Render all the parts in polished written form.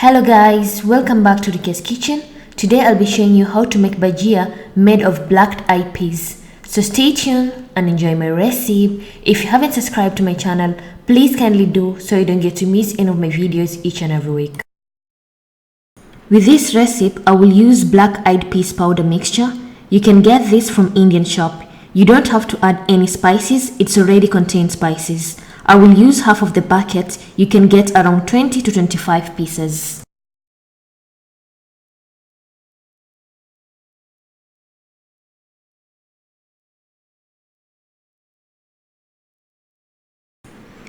Hello guys, welcome back to Rika's Kitchen. Today I'll be showing you how to make bajia made of black-eyed peas. So stay tuned and enjoy my recipe. If you haven't subscribed to my channel, please kindly do so you don't get to miss any of my videos each and every week. With this recipe, I will use black-eyed peas powder mixture. You can get this from Indian shop. You don't have to add any spices, it's already contains spices. I will use half of the bucket. You can get around 20 to 25 pieces.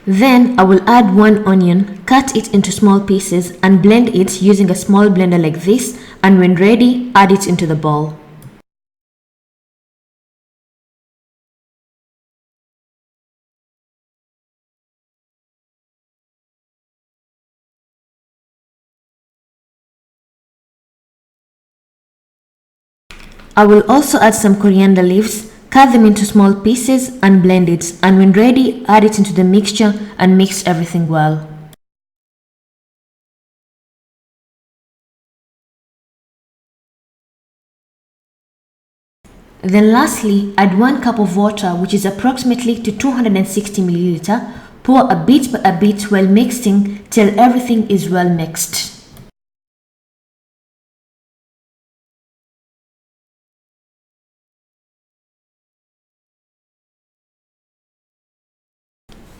Then I will add one onion, cut it into small pieces and blend it using a small blender like this, and when ready, add it into the bowl. I will also add some coriander leaves, cut them into small pieces and blend it, and when ready, add it into the mixture and mix everything well. Then lastly, add 1 cup of water, which is approximately to 260 milliliter. Pour a bit by a bit while mixing till everything is well mixed.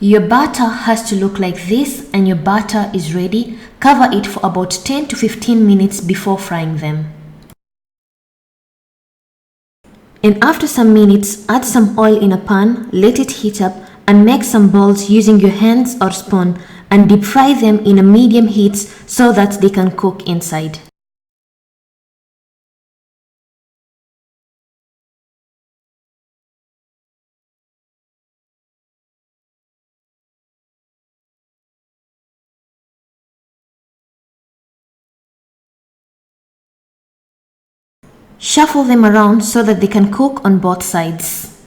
Your batter has to look like this, and your batter is ready. Cover it for about 10 to 15 minutes before frying them. And after some minutes, add some oil in a pan, let it heat up, and make some balls using your hands or spoon, and deep fry them in a medium heat so that they can cook inside. Shuffle them around so that they can cook on both sides.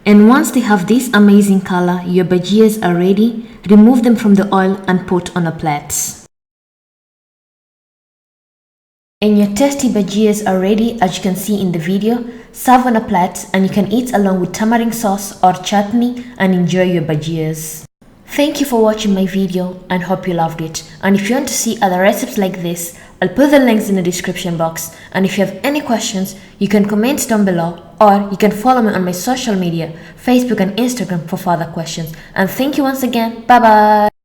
And once they have this amazing color, your bajias are ready. Remove them from the oil and put on a plate. And your tasty bajias are ready, as you can see in the video. Serve on a plate and you can eat along with tamarind sauce or chutney and enjoy your bajias. Thank you for watching my video and hope you loved it. And if you want to see other recipes like this, I'll put the links in the description box. And if you have any questions, you can comment down below, or you can follow me on my social media, Facebook and Instagram, for further questions. And thank you once again. Bye bye.